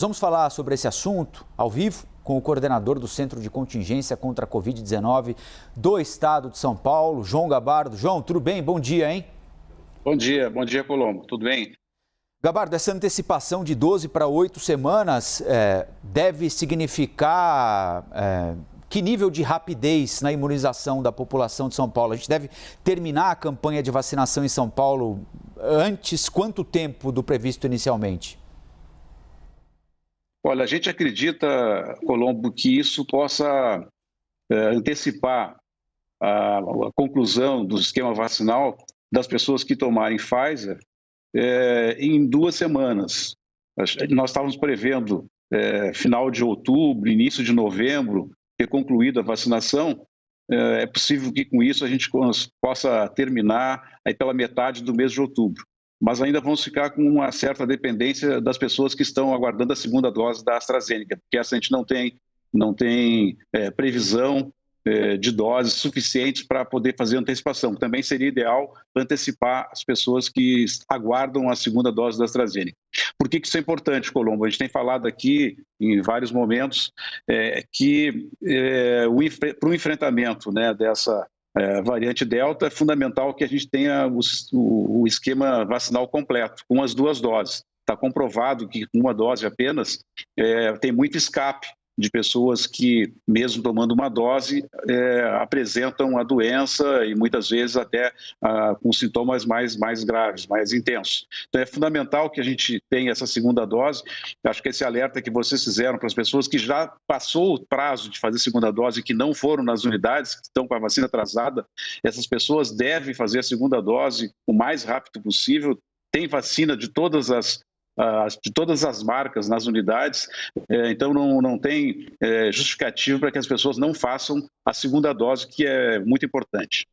Vamos falar sobre esse assunto ao vivo com o coordenador do Centro de Contingência contra a Covid-19 do Estado de São Paulo, João Gabardo. João, tudo bem? Bom dia, hein? Bom dia, Colombo. Tudo bem? Gabardo, essa antecipação de 12 para 8 semanas deve significar que nível de rapidez na imunização da população de São Paulo? A gente deve terminar a campanha de vacinação em São Paulo antes quanto tempo do previsto inicialmente? Olha, a gente acredita, Colombo, que isso possa antecipar a conclusão do esquema vacinal das pessoas que tomarem Pfizer em 2 semanas. Nós estávamos prevendo final de outubro, início de novembro, ter concluído a vacinação. É possível que com isso a gente possa terminar aí pela metade do mês de outubro. Mas ainda vamos ficar com uma certa dependência das pessoas que estão aguardando a segunda dose da AstraZeneca, porque essa a gente não tem previsão de doses suficientes para poder fazer antecipação. Também seria ideal antecipar as pessoas que aguardam a segunda dose da AstraZeneca. Por que isso é importante, Colombo? A gente tem falado aqui em vários momentos que para o enfrentamento, né, dessa variante Delta, é fundamental que a gente tenha o esquema vacinal completo, com as 2 doses. Está comprovado que com uma dose apenas tem muito escape de pessoas que, mesmo tomando uma dose, apresentam a doença e muitas vezes até com sintomas mais graves, mais intensos. Então é fundamental que a gente tenha essa segunda dose. Acho que esse alerta que vocês fizeram para as pessoas que já passou o prazo de fazer segunda dose e que não foram nas unidades, que estão com a vacina atrasada, essas pessoas devem fazer a segunda dose o mais rápido possível. Tem vacina de todas as marcas nas unidades, então não tem justificativo para que as pessoas não façam a segunda dose, que é muito importante.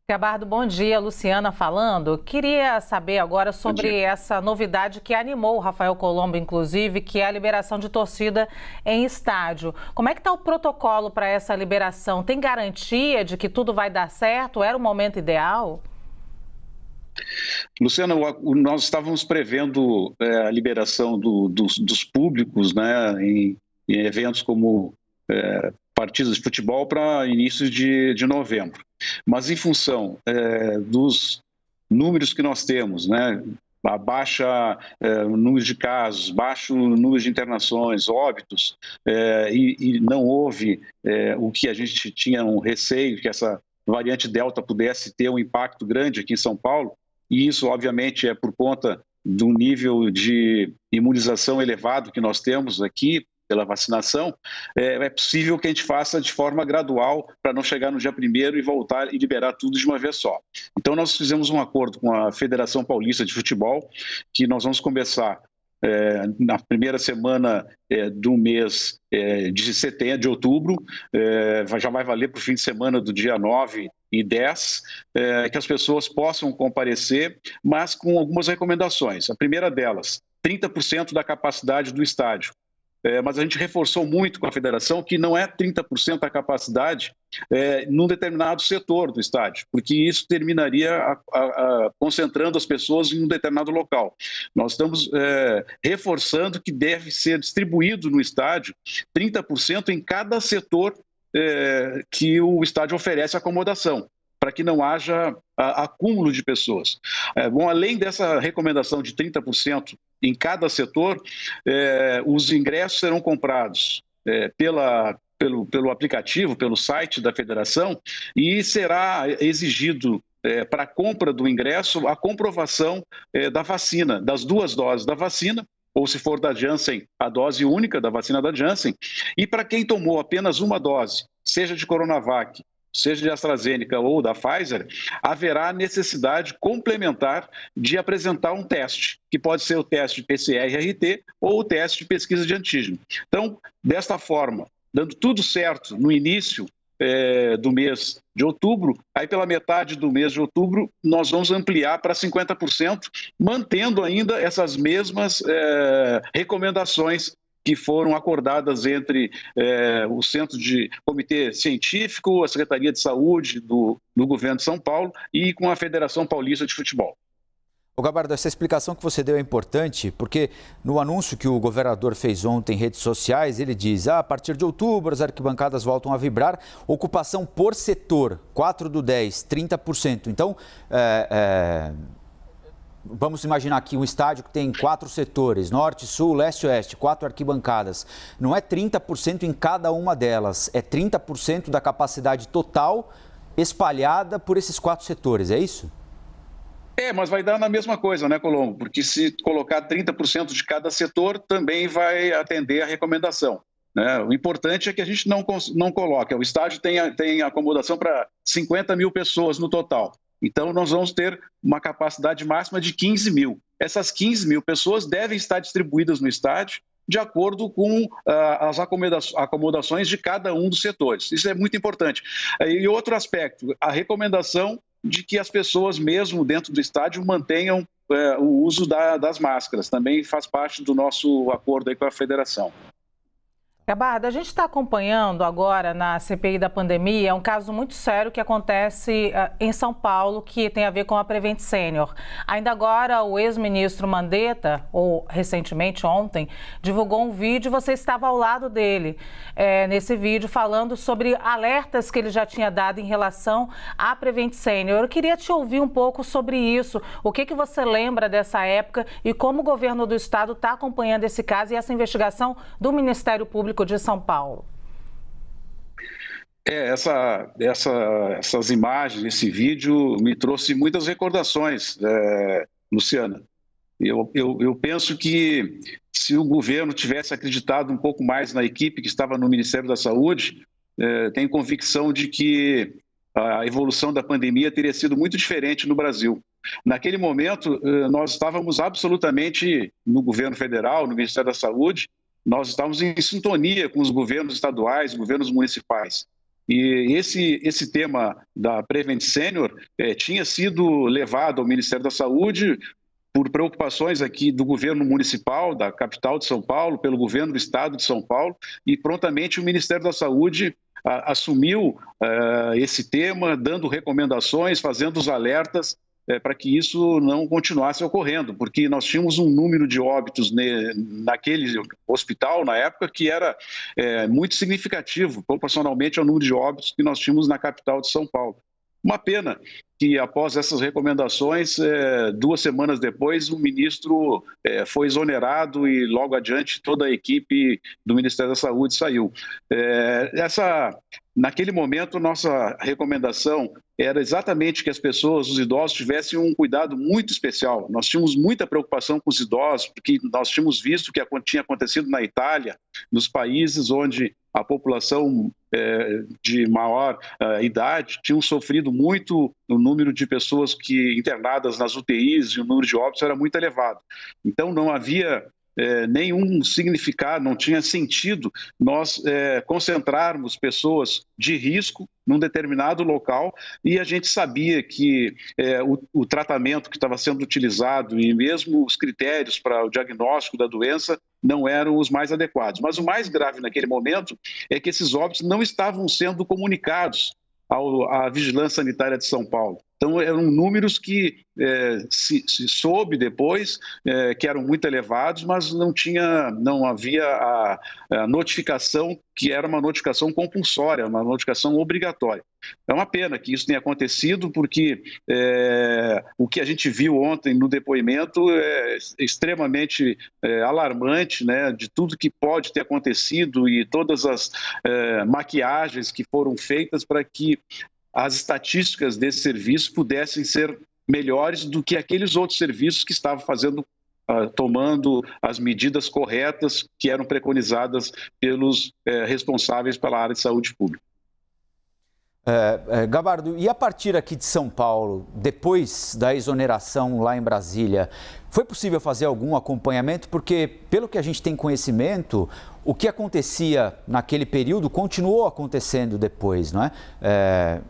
Gabardo, bom dia. Luciana falando. Queria saber agora sobre essa novidade que animou o Rafael Colombo, inclusive, que é a liberação de torcida em estádio. Como é que está o protocolo para essa liberação? Tem garantia de que tudo vai dar certo? Era o momento ideal? Luciana, nós estávamos prevendo a liberação dos públicos, né, em eventos como partidas de futebol para início de novembro. Mas em função dos números que nós temos, né, a baixa número de casos, baixo número de internações, óbitos, e não houve o que a gente tinha um receio, que essa variante Delta pudesse ter um impacto grande aqui em São Paulo, e isso, obviamente, é por conta do nível de imunização elevado que nós temos aqui pela vacinação. É possível que a gente faça de forma gradual para não chegar no dia 1º e voltar e liberar tudo de uma vez só. Então, nós fizemos um acordo com a Federação Paulista de Futebol, que nós vamos começar na primeira semana do mês de outubro, já vai valer para o fim de semana do dia 9 e 10, que as pessoas possam comparecer, mas com algumas recomendações. A primeira delas, 30% da capacidade do estádio. Mas a gente reforçou muito com a federação que não é 30% da capacidade num determinado setor do estádio, porque isso terminaria concentrando as pessoas em um determinado local. Nós estamos reforçando que deve ser distribuído no estádio 30% em cada setor que o estádio oferece acomodação, para que não haja acúmulo de pessoas. Bom, além dessa recomendação de 30% em cada setor, os ingressos serão comprados pelo aplicativo, pelo site da federação, e será exigido para a compra do ingresso a comprovação da vacina, das 2 doses da vacina, ou se for da Janssen, a dose única da vacina da Janssen, e para quem tomou apenas uma dose, seja de Coronavac, seja de AstraZeneca ou da Pfizer, haverá necessidade complementar de apresentar um teste, que pode ser o teste de PCR-RT ou o teste de pesquisa de antígeno. Então, desta forma, dando tudo certo no início do mês de outubro, aí pela metade do mês de outubro nós vamos ampliar para 50%, mantendo ainda essas mesmas recomendações que foram acordadas entre o Centro de Comitê Científico, a Secretaria de Saúde do Governo de São Paulo e com a Federação Paulista de Futebol. Ô Gabardo, essa explicação que você deu é importante, porque no anúncio que o governador fez ontem em redes sociais, ele diz, a partir de outubro as arquibancadas voltam a vibrar, ocupação por setor, 4/10, 30%. Então, vamos imaginar aqui um estádio que tem 4 setores, norte, sul, leste e oeste, 4 arquibancadas. Não é 30% em cada uma delas, é 30% da capacidade total espalhada por esses 4 setores, é isso? Mas vai dar na mesma coisa, né, Colombo? Porque se colocar 30% de cada setor, também vai atender a recomendação, né? O importante é que a gente não coloque. O estádio tem acomodação para 50 mil pessoas no total. Então, nós vamos ter uma capacidade máxima de 15 mil. Essas 15 mil pessoas devem estar distribuídas no estádio de acordo com as acomodações de cada um dos setores. Isso é muito importante. E outro aspecto, a recomendação de que as pessoas, mesmo dentro do estádio, mantenham o uso das máscaras. Também faz parte do nosso acordo aí com a federação. Gabardo, a gente está acompanhando agora na CPI da pandemia um caso muito sério que acontece em São Paulo, que tem a ver com a Prevent Senior. Ainda agora, o ex-ministro Mandetta, ou recentemente ontem, divulgou um vídeo, você estava ao lado dele nesse vídeo, falando sobre alertas que ele já tinha dado em relação à Prevent Senior. Eu queria te ouvir um pouco sobre isso. O que você lembra dessa época e como o governo do estado está acompanhando esse caso e essa investigação do Ministério Público de São Paulo? Essas imagens, esse vídeo me trouxe muitas recordações, Luciana. Eu penso que se o governo tivesse acreditado um pouco mais na equipe que estava no Ministério da Saúde, tenho convicção de que a evolução da pandemia teria sido muito diferente no Brasil. Naquele momento, nós estávamos absolutamente no governo federal, no Ministério da Saúde, nós estávamos em sintonia com os governos estaduais, governos municipais. E esse tema da Prevent Senior tinha sido levado ao Ministério da Saúde por preocupações aqui do governo municipal, da capital de São Paulo, pelo governo do estado de São Paulo, e prontamente o Ministério da Saúde assumiu esse tema, dando recomendações, fazendo os alertas para que isso não continuasse ocorrendo, porque nós tínhamos um número de óbitos naquele hospital, na época, que era muito significativo, proporcionalmente ao número de óbitos que nós tínhamos na capital de São Paulo. Uma pena que, após essas recomendações, 2 semanas depois, o ministro foi exonerado e, logo adiante, toda a equipe do Ministério da Saúde saiu. Naquele momento, nossa recomendação era exatamente que as pessoas, os idosos, tivessem um cuidado muito especial. Nós tínhamos muita preocupação com os idosos, porque nós tínhamos visto o que tinha acontecido na Itália, nos países onde a população de maior idade tinham sofrido muito, o número de pessoas internadas nas UTIs e o número de óbitos era muito elevado. Então, não havia nenhum significado, não tinha sentido nós concentrarmos pessoas de risco num determinado local, e a gente sabia que o tratamento que estava sendo utilizado e mesmo os critérios para o diagnóstico da doença não eram os mais adequados. Mas o mais grave naquele momento é que esses óbitos não estavam sendo comunicados à Vigilância Sanitária de São Paulo. Então, eram números que se soube depois que eram muito elevados, mas não havia a notificação, que era uma notificação compulsória, uma notificação obrigatória. É uma pena que isso tenha acontecido, porque o que a gente viu ontem no depoimento é extremamente alarmante, né, de tudo que pode ter acontecido e todas as maquiagens que foram feitas para que as estatísticas desse serviço pudessem ser melhores do que aqueles outros serviços que estavam tomando as medidas corretas que eram preconizadas pelos responsáveis pela área de saúde pública. Gabardo, e a partir aqui de São Paulo, depois da exoneração lá em Brasília, foi possível fazer algum acompanhamento? Porque, pelo que a gente tem conhecimento, o que acontecia naquele período continuou acontecendo depois, não é?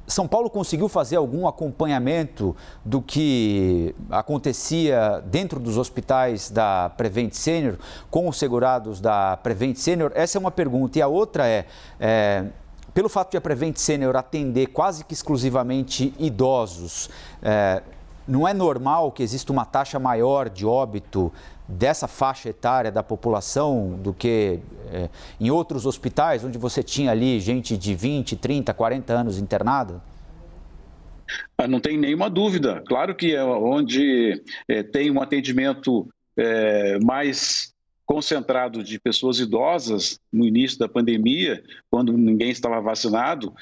São Paulo conseguiu fazer algum acompanhamento do que acontecia dentro dos hospitais da Prevent Senior, com os segurados da Prevent Senior? Essa é uma pergunta. E a outra pelo fato de a Prevent Senior atender quase que exclusivamente idosos, não é normal que exista uma taxa maior de óbito dessa faixa etária da população do que em outros hospitais, onde você tinha ali gente de 20, 30, 40 anos internada? Não tem nenhuma dúvida. Claro que é onde tem um atendimento mais concentrado de pessoas idosas no início da pandemia, quando ninguém estava vacinado,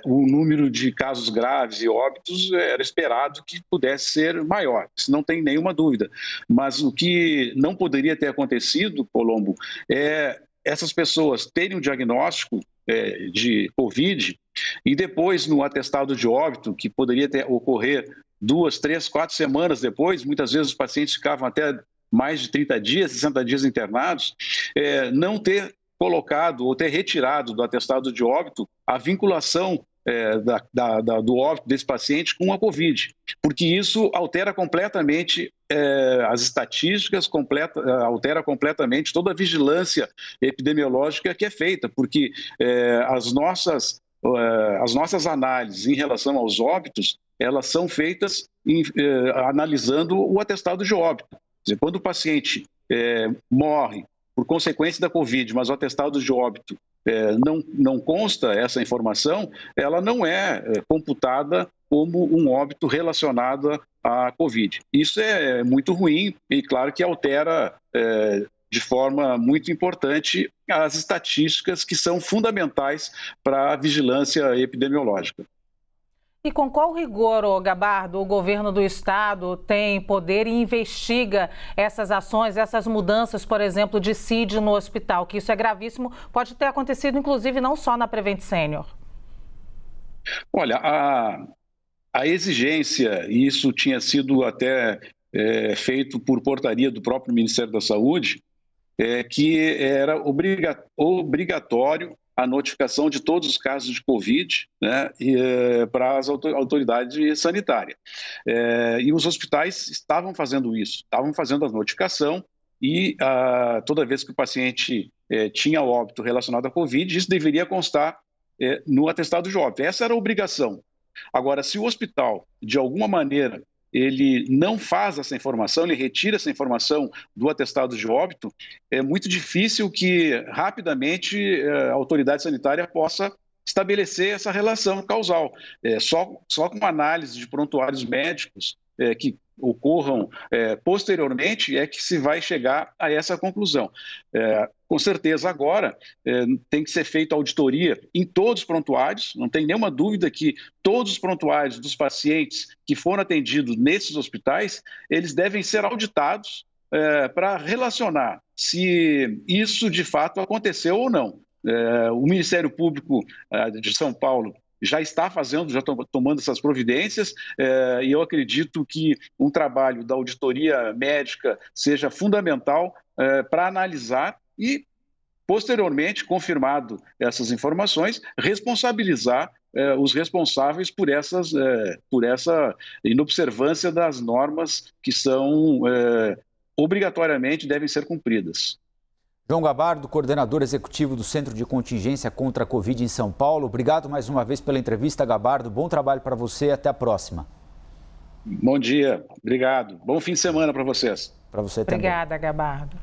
o número de casos graves e óbitos era esperado que pudesse ser maior, isso não tem nenhuma dúvida. Mas o que não poderia ter acontecido, Colombo, é essas pessoas terem um diagnóstico de Covid e depois no atestado de óbito, que poderia ocorrer 2, 3, 4 semanas depois, muitas vezes os pacientes ficavam até mais de 30 dias, 60 dias internados, não ter colocado ou ter retirado do atestado de óbito a vinculação do óbito desse paciente com a Covid, porque isso altera completamente as estatísticas, altera completamente toda a vigilância epidemiológica que é feita, porque as nossas análises em relação aos óbitos, elas são feitas analisando o atestado de óbito. Quer dizer, quando o paciente morre por consequência da Covid, mas o atestado de óbito não consta essa informação, ela não é computada como um óbito relacionado à Covid. Isso é muito ruim e, claro, que altera de forma muito importante as estatísticas que são fundamentais para a vigilância epidemiológica. E com qual rigor, Gabardo, o governo do estado tem poder e investiga essas ações, essas mudanças, por exemplo, de CID no hospital, que isso é gravíssimo, pode ter acontecido, inclusive, não só na Prevent Senior? Olha, a exigência, e isso tinha sido até feito por portaria do próprio Ministério da Saúde, que era obrigatório a notificação de todos os casos de Covid, né, para as autoridades sanitárias. E os hospitais estavam fazendo isso, estavam fazendo a notificação e toda vez que o paciente tinha óbito relacionado à Covid, isso deveria constar no atestado de óbito. Essa era a obrigação. Agora, se o hospital, de alguma maneira, ele não faz essa informação, ele retira essa informação do atestado de óbito, é muito difícil que rapidamente a autoridade sanitária possa estabelecer essa relação causal. Só com análise de prontuários médicos que ocorram posteriormente é que se vai chegar a essa conclusão. Com certeza agora tem que ser feita auditoria em todos os prontuários, não tem nenhuma dúvida que todos os prontuários dos pacientes que foram atendidos nesses hospitais, eles devem ser auditados para relacionar se isso de fato aconteceu ou não. O Ministério Público de São Paulo já está fazendo, já tomando essas providências, e eu acredito que um trabalho da auditoria médica seja fundamental para analisar e, posteriormente, confirmado essas informações, responsabilizar os responsáveis por essa inobservância das normas que são obrigatoriamente devem ser cumpridas. João Gabardo, coordenador executivo do Centro de Contingência contra a Covid em São Paulo. Obrigado mais uma vez pela entrevista, Gabardo. Bom trabalho para você e até a próxima. Bom dia, obrigado. Bom fim de semana para vocês. Para você também. Obrigada, Gabardo.